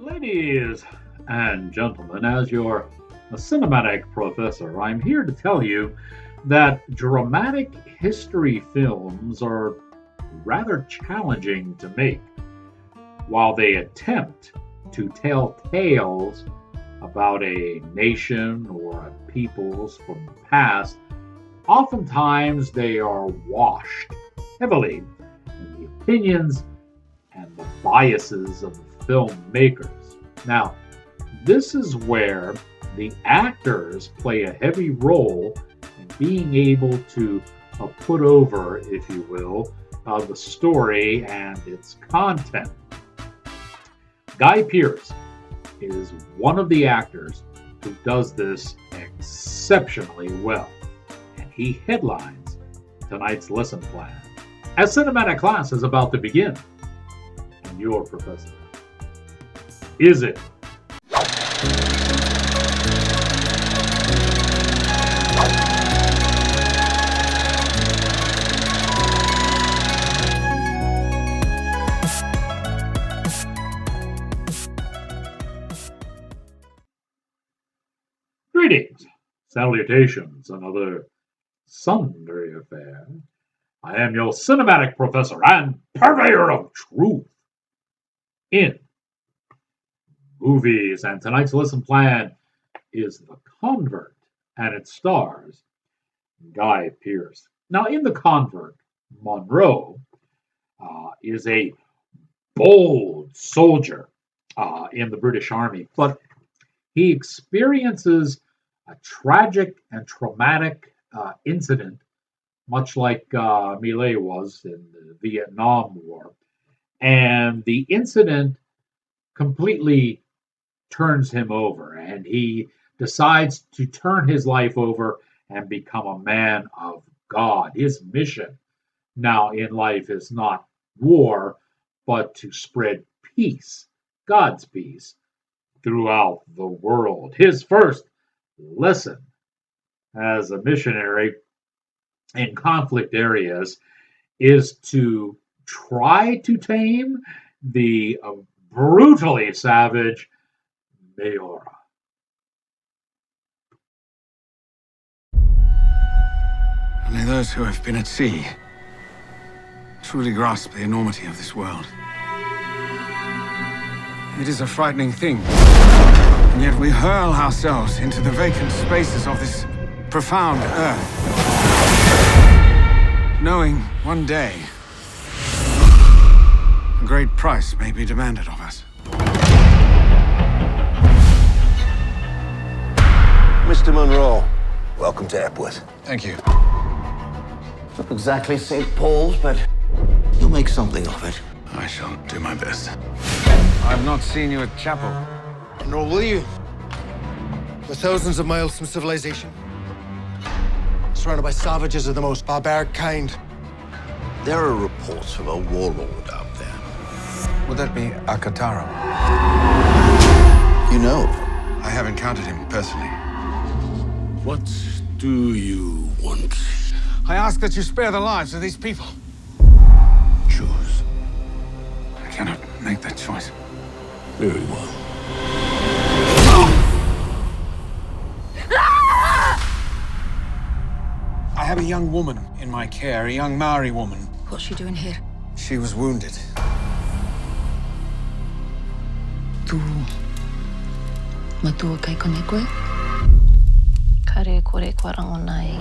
Ladies and gentlemen, as your cinematic professor, I'm here to tell you that dramatic history films are rather challenging to make. While they attempt to tell tales about a nation or a peoples from the past, oftentimes they are washed heavily in the opinions and the biases of the filmmakers. Now, this is where the actors play a heavy role in being able to put over, if you will, the story and its content. Guy Pearce is one of the actors who does this exceptionally well, and he headlines tonight's lesson plan. As cinematic class is about to begin, and your professor, is it? Greetings, salutations, and other sundry affair. I am your cinematic professor and purveyor of truth in movies. And tonight's lesson plan is The Convert, and it stars Guy Pearce. Now, in The Convert, Monroe is a bold soldier in the British Army, but he experiences a tragic and traumatic incident, much like Millet was in the Vietnam War. And the incident completely turns him over, and he decides to turn his life over and become a man of God. His mission now in life is not war, but to spread peace, God's peace, throughout the world. His first lesson as a missionary in conflict areas is to try to tame the brutally savage Mayora. Only those who have been at sea truly grasp the enormity of this world. It is a frightening thing, and yet we hurl ourselves into the vacant spaces of this profound earth, knowing one day a great price may be demanded of us. Mr. Monroe, welcome to Epworth. Thank you. Not exactly St. Paul's, but you'll make something of it. I shall do my best. I've not seen you at chapel. Nor will you. We're thousands of miles from civilization. Surrounded by savages of the most barbaric kind. There are reports of a warlord out there. Would that be Akataro? You know, I have encountered him personally. what do you want? I ask that you spare the lives of these people. Choose. I cannot make that choice. Very well. I have a young woman in my care, a young Maori woman. What's she doing here? She was wounded. Tu matua kai kone koe? Kare kore kwarango e.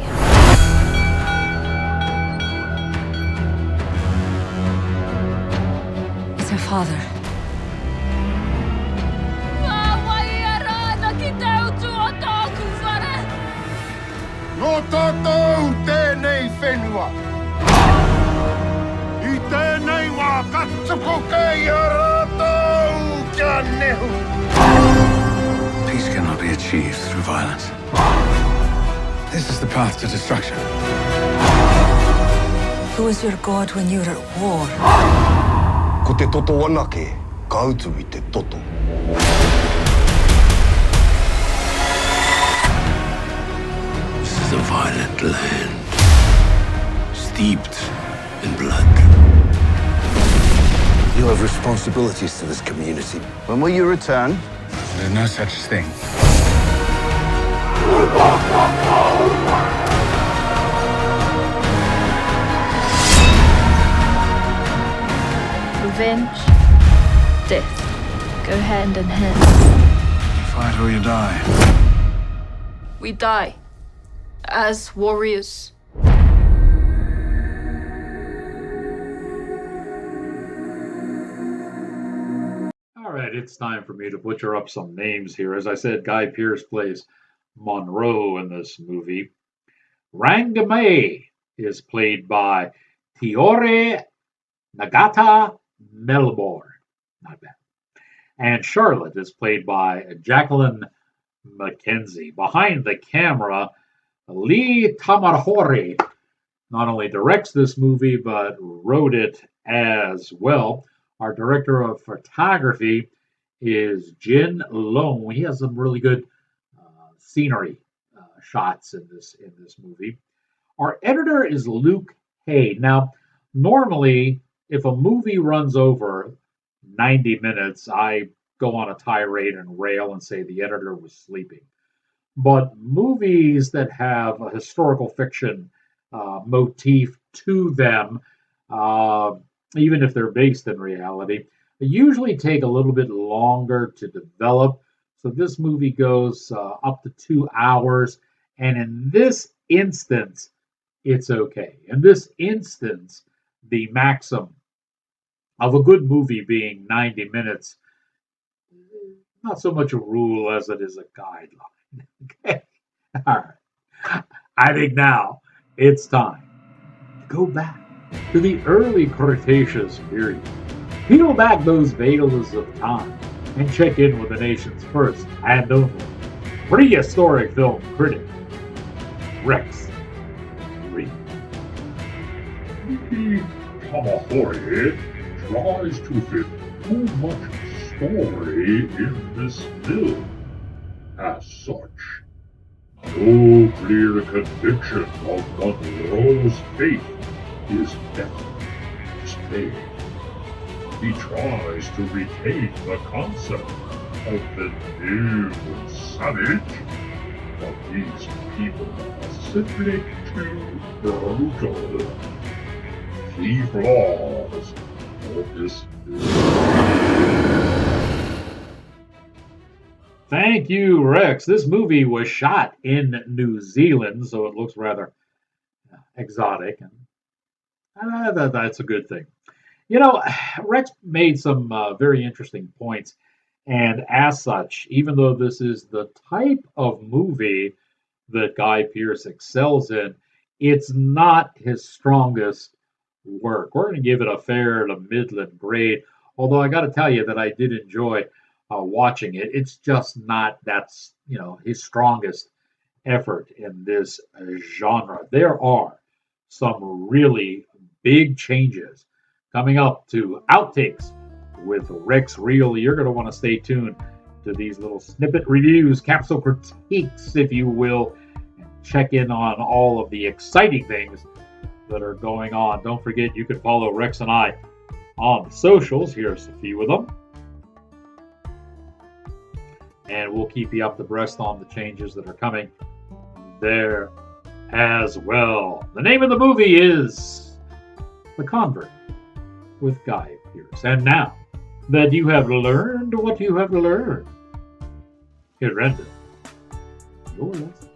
It's her father. No tātou tēnei whenua. I tēnei wā katsuko kei a rātou kia nehu. Peace cannot be achieved through violence. This is the path to destruction. Who is your god when you're at war? Ko te toto wanake, ka utu I te toto. This is a violent land, steeped in blood. You have responsibilities to this community. When will you return? There's no such thing. Revenge, death, go hand in hand. You fight or you die. We die as warriors. All right, it's time for me to butcher up some names here. As I said, Guy Pearce plays Monroe in this movie. Rangame is played by Tiore Nagata Melbourne. Not bad. And Charlotte is played by Jacqueline McKenzie. Behind the camera, Lee Tamahori not only directs this movie, but wrote it as well. Our director of photography is Jin Long. He has some really good scenery shots in this movie. Our editor is Luke Hay. Now, normally, if a movie runs over 90 minutes, I go on a tirade and rail and say the editor was sleeping. But movies that have a historical fiction motif to them, even if they're based in reality, they usually take a little bit longer to develop. So this movie goes up to 2 hours. And in this instance, it's okay. In this instance, the maxim of a good movie being 90 minutes, not so much a rule as it is a guideline. Okay. All right. I think now it's time to go back to the early Cretaceous period. Peel back those veils of time and check in with the nation's first and only prehistoric film critic, Rex Reed. Tamahori tries to fit too much story in this film. As such, no clear conviction of Monroe's fate is ever displayed. He tries to retain the concept of the new savage, but these people are simply too brutal. Key flaws of this Thank you, Rex. This movie was shot in New Zealand, so it looks rather exotic, and that's a good thing. You know, Rex made some very interesting points, and as such, even though this is the type of movie that Guy Pearce excels in, it's not his strongest work. We're going to give it a fair to middling grade, although I got to tell you that I did enjoy watching it. It's just not that's his strongest effort in this genre. There are some really big changes coming up to outtakes with Rex Reel. You're going to want to stay tuned to these little snippet reviews, capsule critiques, if you will, and check in on all of the exciting things that are going on. Don't forget, you can follow Rex and I on the socials. Here's a few of them. And we'll keep you up abreast on the changes that are coming there as well. The name of the movie is The Convert with Guy Pearce. And now that you have learned what you have learned, here endeth your lesson.